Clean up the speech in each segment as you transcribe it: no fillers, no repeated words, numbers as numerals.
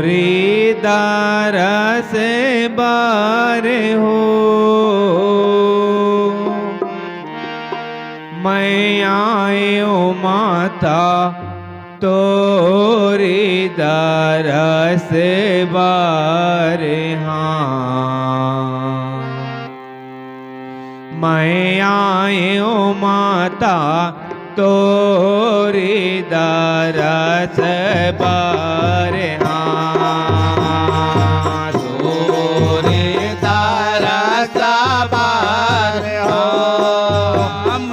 तोरी दरस बार हो मैं आयो माता तोरी दरस बार हाँ मैं आयो माता तोरी दरस बार हाँ तोरी दरस बार हो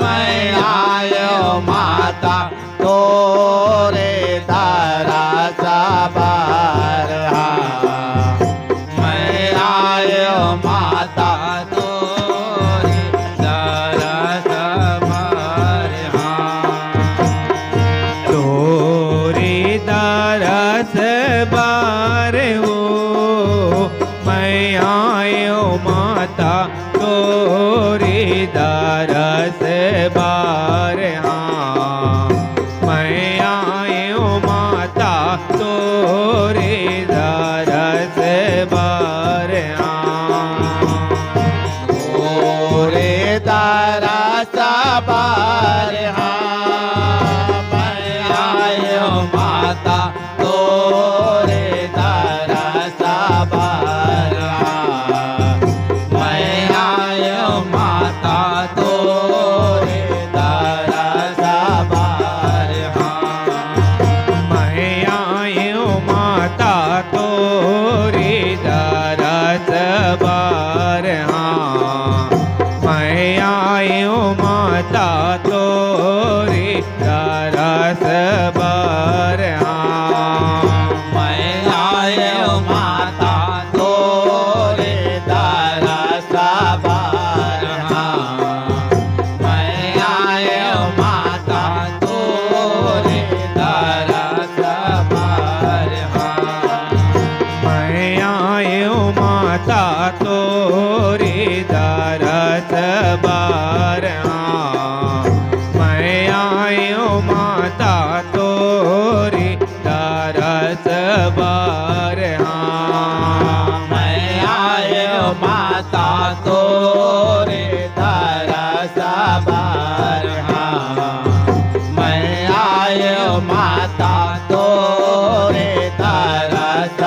मैं आयो माता तोरे दरस बार हाँ मैं आयो माता तोरे दरस बार तोरी दरस बार हो मैं आयो माता तोरी दरस बार हाँ मैं आयो माता तोरी दरस बार हाँ तोरे दरस बार हाँ मैं आयो माता तोरे दरस बार हाँ मैं आयो माता तोरे दरस बार हाँ मैं आयो माता तोरी दरस बार हाँ मैं आयो माता तोरी दरस बार हाँ मैं आयो माता तोरे दरस बार हाँ मैं आयो माता तोरे दरस बार हाँ मैं आयो माता तोरी दरस बार हाँ मैं आयो माता तोरी दरस बार हाँ मैं आयो माता तोरे दरस बार हाँ मैं आयो माता तोरे दरस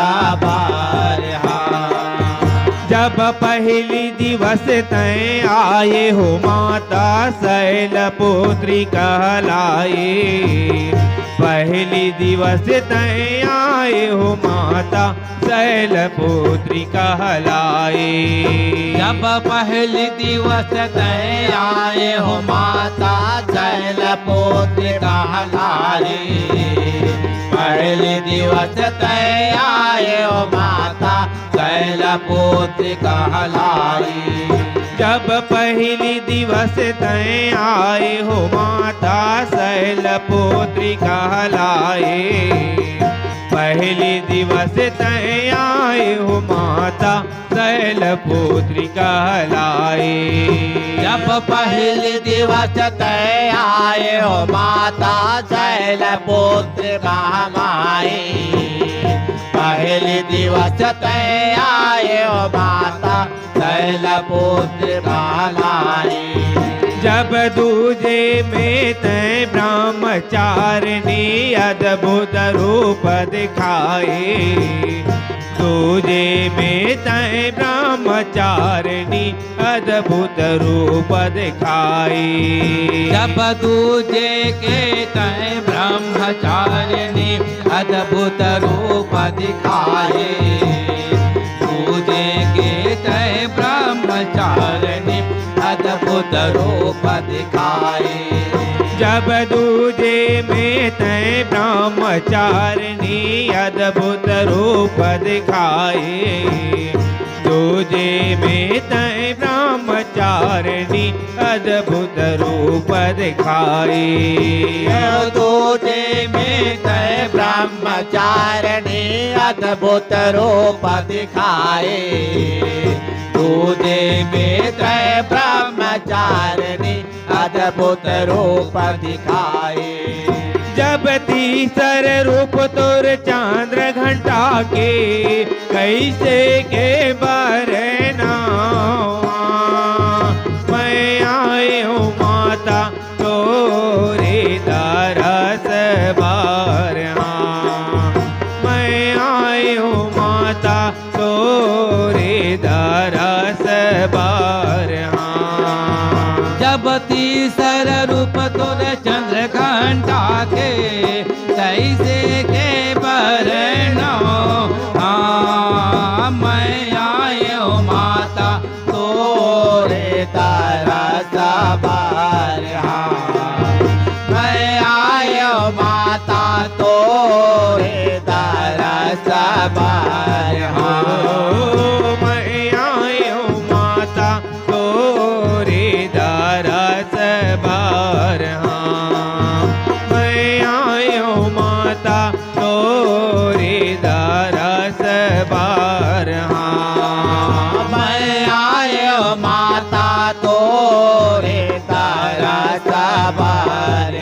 बार हाँ जब पहली दिवस तय आए हो माता शैलपुत्री कहलाए पहली दिवस तय आए हो माता शैलपुत्री कहलाए जब पहले दिवस तय आए हो माता शैलपुत्री कहलाए पहले दिवस तय आए हो माता शैलपुत्री कहलाए जब पहली दिवस तय आए हो माता शैलपुत्री कहलाए पहली दिवस तय आए हो माता शैलपुत्री कहलाए जब पहले दिवस तय आए हो माता शैलपुत्री कहलाए पहले दिवस तय आए हो माता शैलपुत्री कहलाए जब दूजे में तय ब्रह्मचारिणी अद्भुत रूप दिखाए दूजे में तय ब्रह्मचारिणी अद्भुत रूप दिखाए जब दूजे के तय ब्रह्मचारिणी अद्भुत रूप दिखाए दूजे के तय ब्रह्मचारिणी अद्भुत रूप दिखाए जब दूजे में तय ब्रह्मचारिणी अद्भुत रूप दिखाए दूजे में तय ब्रह्मचारिणी अद्भुत रूप दिखाए दूजे में तय ब्रह्मचारिणी अद्भुत रूप दिखाए दूजे में तय ब्रह्मचारिणी अद्भुत रूप दिखाए जब तीसर रूप तोर चंद्र घंटा के कैसे के बरना मैं आए हूँ माता तोरे दरस बार मैं आए हूँ माता तोरे दरस बार जब तीसर रूप तोर चंद्र घंटा के कैसे के बरना मैं आयो माता तोरे तरस बार मैं आयो माता तोरे तरस बार मैं आए हूँ माता तोरे दरस बार मैं आए हूँ माता तोरे दरस बार मैं आयो माता तोरे तरस बार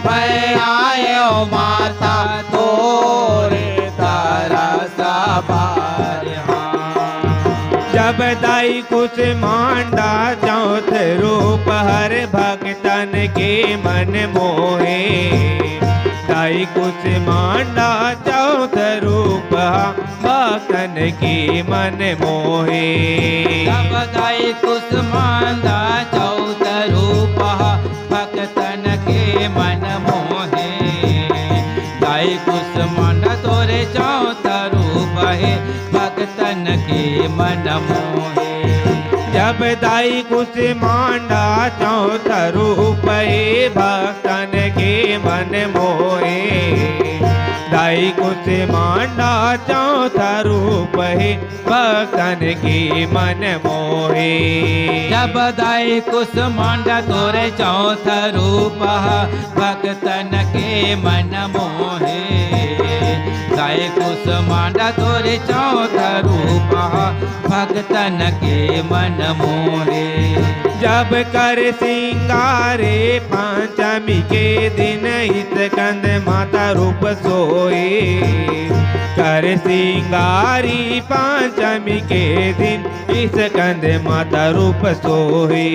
मैं आयो माता तोरे तरस बार जब दाई कुछ मांडा चौथ रूप हर भक्तन के मन मोहे दाई कुछ मांडा चौथ रूप भक्तन के मन मोहे जब दाई कुछ मांडा चौथ रूप भक्तन के मन मोहे दाई कुछ मांडा तोरे चौथ रूप है भक्तन के मन मोहे जब दाई कुछ मांडा चौथ रूप भक्तन के मन मोहे दाई कुछ मांडा चौथ रूप भक्तन के मन मोहे जब दाई कुछ मांडा तोरे चौथ रूप भक्तन के मन मोहे दाई कुछ मांडा तोरे चौथ रूप भक्तन के मन मोहे जब कर सिंगारे पंचमी के दिन हित कंद माता रूप सोए कर सिंगारी पंचमी के दिन इस कंद माता रूप सोए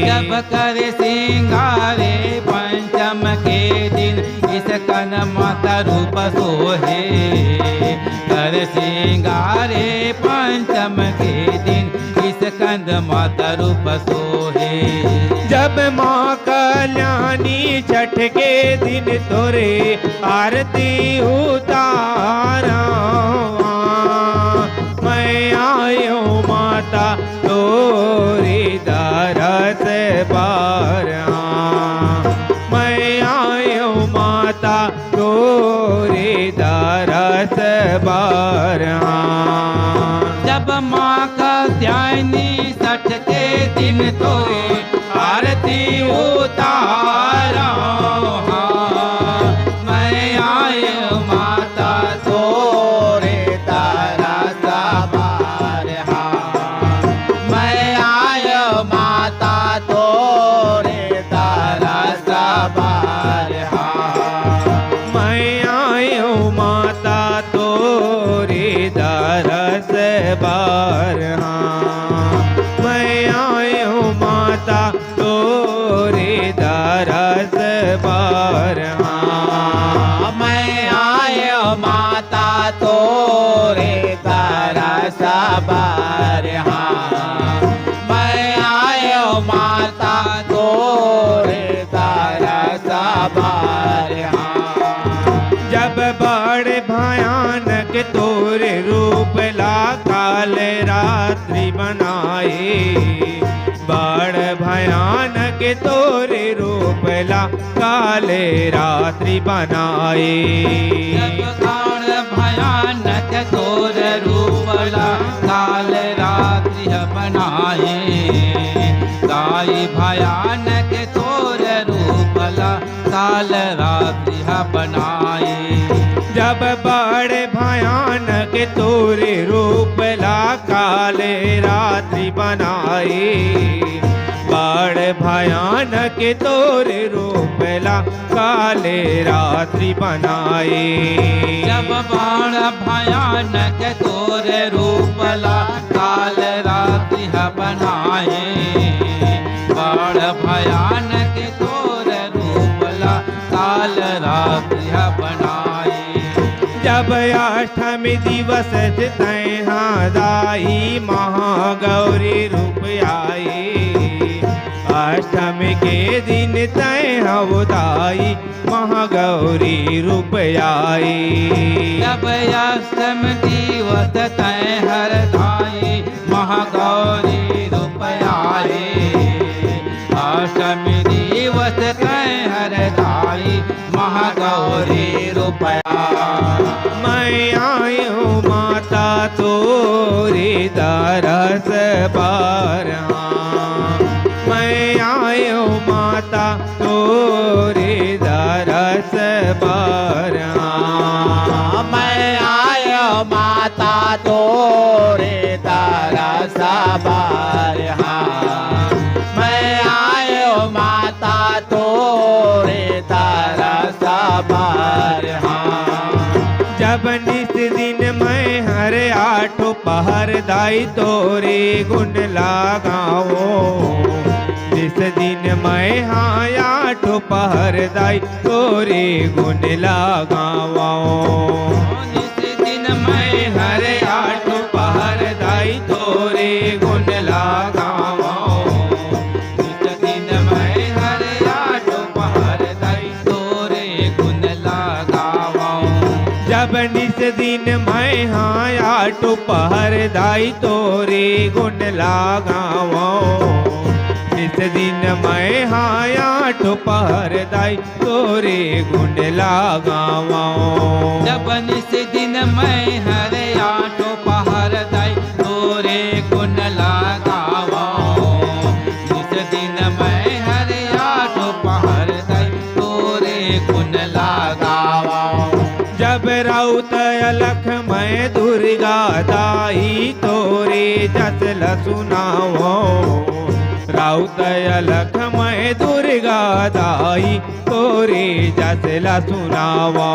जब कर सिंगारे पंचम के दिन इस कंद माता रूप सोहे कर सिंगारे पंचम के दिन इस कंद माता रूप सोहे जब माँ कल्याणी छठ के दिन तोरे आरती उतारा मैं आयो माता तोरे दरस बार मैं आयो माता तोरे दरस बार जब माँ का ध्यानी छठ के दिन तोरे आरती उतारा मैं आयो माता तोरे तरस बार मैं आयो माता तोरे तरस बार मैं आयो माता तोरे दरस बार मैं आयो माता तोरे दरस बार मैं आयो माता तोरे तरस बार मैं आयो माता तोरे तरस बार जब बड़ भयानक तोरे रूप ला काल रात्रि बनाए बड़ भयानक तोरे रूप ला काले रात्रि बनाए काल भयानक तोर रूपला काल रात्रि बनाए गाय भयानक तोर रूपला काल रात्रि बनाए जब बड़ भयानक तोरे रूप ला काले रात्रि बनाए बाण भयानक तोरे रूपला काले रात्रि बनाए जब बाण भयानक तोर रूपला काल रात्रि बनाए बाण भयानक तोर रूपला काल रात्रि बनाए जब अष्टमी दिवस तैहा दाई महागौरी रूप आए अष्टमी के दिन तैहा दाई महागौरी रूप आए जब अष्टमी दिवस तय हर धाई महागौरी रूप आए अष्टमी दिवस तय हर धाई महागौरी रूप मैं आयो माता तोरे दरस बारहा मैं आयो माता तोरे दरस बारहा मैं आयो माता तोरे तरस बारहा मैं आयो माता तोरे तरस बारहा जब निस दिन मैं हर आठो पहर दाई तोरे गुण लगाओ जिस दिन मैं हाँ आठो पहर दाई तोरे गुण लगाओ जिस दिन मैं हर आठो पहर दाई तोरे गुण लगाओ जिस दिन मैं हर आठो पहर दाई तोरे गुण लगाओ जब निस दिन मैं हाँ आठो पहर दाई तोरे गुण लगाओ निस दिन मैं हाँ आठो पहर दाई तोरे गुण लगाओ जब निस दिन मैं हर आठो पहर दाई तोरे गुण लगाओ जिस दिन मैं हर आठो पहर दाई तोरे गुण लगाओ जब राउत अलख मैं दुर्गा दाई तोरे जसल सुनाओ राउत अलख मैं दुर्गा दाई तोरे जसल सुनाओ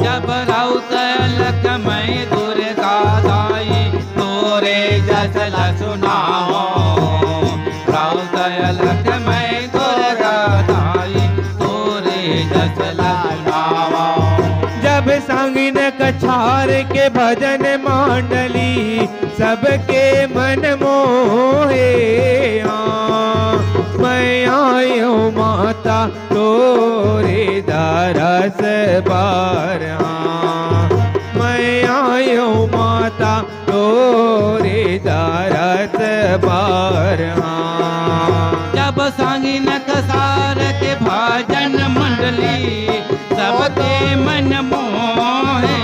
जब राउत अलख मैं दुर्गा दाई तोरे जसल सुनाओ राउत अलख मैं दुर्गा दाई तोरे जसल सुनाओ जब संगिन कछार के भजन मांडली सबके मन मोहे मैं आयो माता तोरे दरस बारहा मैं आयो माता तोरे दरस बारहा जब सांगिन कसार के भजन मंडली सबके मन मोहे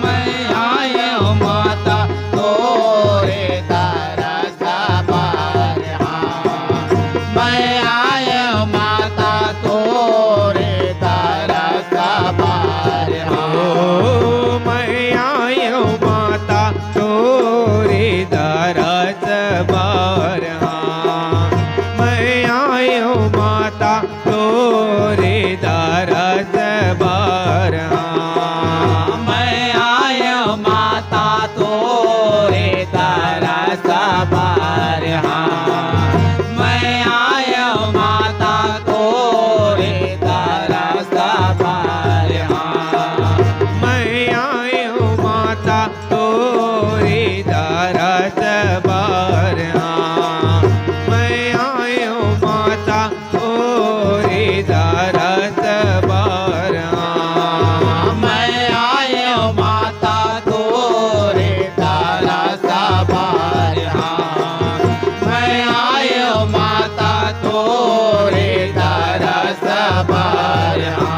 मैं आयो माता तोरे तरस बारहा मैं आयो माता तोरे तरस बारहा ओ मैं आयो माता तोरे दरस बारहा मैं आयो माता तोरे दरस बारहा मैं आयो माता तोरे तरस बारहा मैं आयो माता तोरे तरस बारहा मैं आयो माता तोरे दरस बारहा मैं आयो माता तोरे दरस बारहा मैं आयो माता तोरे तरस बारहा मैं आयो माता तोरे तरस बारहा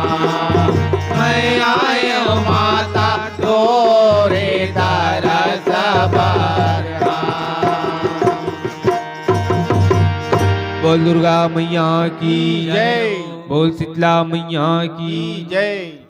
मैं आयो माता तोरे तरस बारहा बोल दुर्गा मैया की जय बोल शीतला मैया की जय